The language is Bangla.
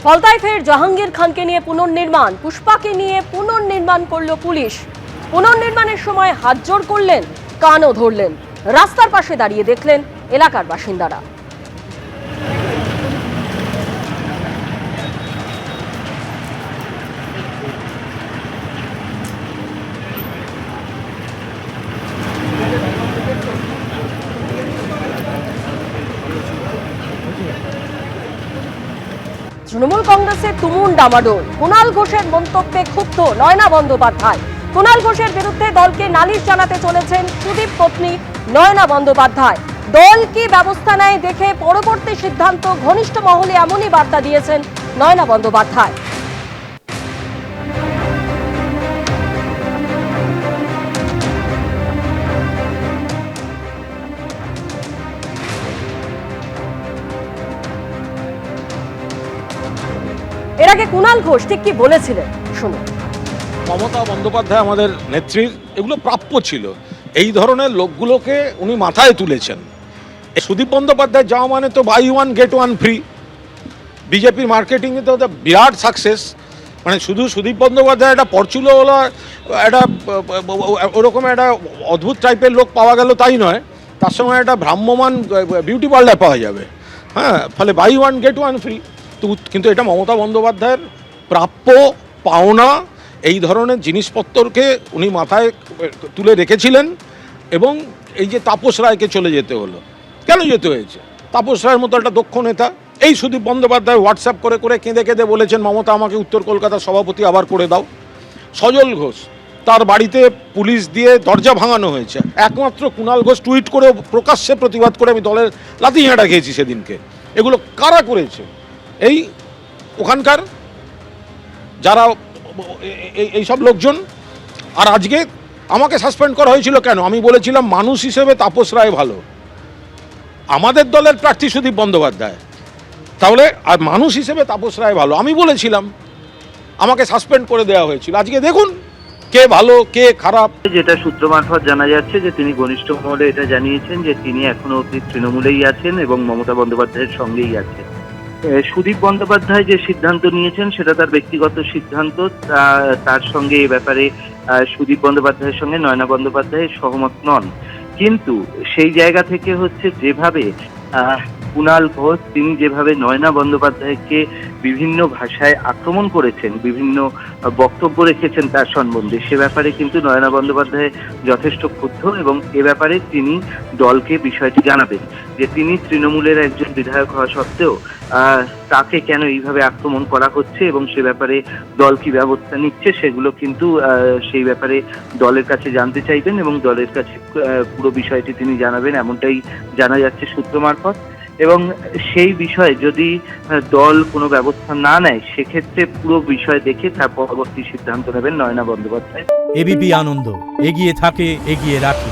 ফলতায় ফের জাহাঙ্গীর খানকে নিয়ে পুনর্নির্মাণ, পুষ্পাকে নিয়ে পুনর্নির্মাণ করল পুলিশ। পুনর্নির্মাণের সময় হাতজোড় করলেন, কানও ধরলেন, রাস্তার পাশে দাঁড়িয়ে দেখলেন এলাকার বাসিন্দারা। তৃণমূল কংগ্রেসের তুমুল ডামাডোল, কুণাল ঘোষের মন্তব্যে ক্ষুব্ধ নয়না বন্দ্যোপাধ্যায়। কুণাল ঘোষের বিরুদ্ধে দলকে নালিশ জানাতে চলেছেন সুদীপ পত্নী নয়না বন্দ্যোপাধ্যায়। দল কি ব্যবস্থা নেয় দেখে পরবর্তী সিদ্ধান্ত, ঘনিষ্ঠ মহলে এমনই বার্তা দিয়েছেন নয়না বন্দ্যোপাধ্যায়। এর আগে কুণাল ঘোষ ঠিক কি বলেছিলেন শুনুন। মমতা বন্দ্যোপাধ্যায় আমাদের নেত্রীর এগুলো প্রাপ্য ছিল, এই ধরনের লোকগুলোকে উনি মাথায় তুলেছেন। সুদীপ বন্দ্যোপাধ্যায় যাওয়া মানে তো buy one get one free. বিজেপির মার্কেটিংয়ে তো বিরাট সাকসেস। মানে শুধু সুদীপ বন্দ্যোপাধ্যায় একটা পরচুলো হলো, একটা ওরকম একটা অদ্ভুত টাইপের লোক পাওয়া গেল তাই নয়, তার সঙ্গে একটা ভ্রাম্যমান বিউটি পার্লার পাওয়া যাবে। হ্যাঁ, ফলে buy one get one free. কিন্তু এটা মমতা বন্দ্যোপাধ্যায়ের প্রাপ্য পাওনা, এই ধরনের জিনিসপত্রকে উনি মাথায় তুলে রেখেছিলেন। এবং এই যে তাপস রায়কে চলে যেতে হলো, কেন যেতে হয়েছে? তাপস রায়ের মতো একটা দক্ষ নেতা। এই সুদীপ বন্দ্যোপাধ্যায় হোয়াটসঅ্যাপ করে করে কেঁদে কেঁদে বলেছেন মমতা আমাকে উত্তর কলকাতার সভাপতি আবার করে দাও। সজল ঘোষ, তার বাড়িতে পুলিশ দিয়ে দরজা ভাঙানো হয়েছে। একমাত্র কুণাল ঘোষ টুইট করে প্রকাশ্যে প্রতিবাদ করে আমি দলের লাথি ঝাঁটা খেয়েছি সেদিনকে। এগুলো কারা করেছে? এই ওখানকার যারা এইসব লোকজন। আর আজকে আমাকে সাসপেন্ড করা হয়েছিল কেন? আমি বলেছিলাম মানুষ হিসেবে তাপস রায় ভালো, আমাদের দলের প্রার্থী সুদীপ বন্দ্যোপাধ্যায়, তাহলে আর মানুষ হিসেবে তাপস রায় ভালো আমি বলেছিলাম, আমাকে সাসপেন্ড করে দেওয়া হয়েছিল। আজকে দেখুন কে ভালো কে খারাপ। যেটা সূত্র মারফত জানা যাচ্ছে যে তিনি ঘনিষ্ঠ মহলে এটা জানিয়েছেন যে তিনি এখনো অবধি তৃণমূলেই আছেন এবং মমতা বন্দ্যোপাধ্যায়ের সঙ্গেই আছেন। সুদীপ বন্দ্যোপাধ্যায় যে সিদ্ধান্ত নিয়েছেন সেটা তার ব্যক্তিগত সিদ্ধান্ত, তার সঙ্গে এ ব্যাপারে সুদীপ বন্দ্যোপাধ্যায়ের সঙ্গে নয়না বন্দ্যোপাধ্যায় সহমত নন। কিন্তু সেই জায়গা থেকে হচ্ছে যেভাবে কুণাল ঘোষ তিনি যেভাবে নয়না বন্দ্যোপাধ্যায়কে বিভিন্ন ভাষায় আক্রমণ করেছেন, বিভিন্ন বক্তব্য রেখেছেন তার সম্বন্ধে, সে ব্যাপারে কিন্তু নয়না বন্দ্যোপাধ্যায় যথেষ্ট ক্ষুব্ধ এবং এ ব্যাপারে তিনি দলকে বিষয়টি জানাবেন যে তিনি তৃণমূলের একজন বিধায়ক হওয়া সত্ত্বেও তাকে কেন এইভাবে আক্রমণ করা হচ্ছে এবং সে ব্যাপারে দল কি ব্যবস্থা নিচ্ছে সেগুলো কিন্তু সেই ব্যাপারে দলের কাছে জানতে চাইবেন এবং দলের কাছে পুরো বিষয়টি তিনি জানাবেন, এমনটাই জানা যাচ্ছে সূত্র মারফত। এবং সেই বিষয়ে যদি দল কোনো ব্যবস্থা না নেয় সেক্ষেত্রে পুরো বিষয় দেখে তার পরবর্তী সিদ্ধান্ত নেবেন নয়না বন্দ্যোপাধ্যায়। এবিপি আনন্দ, এগিয়ে থাকে, এগিয়ে রাখে।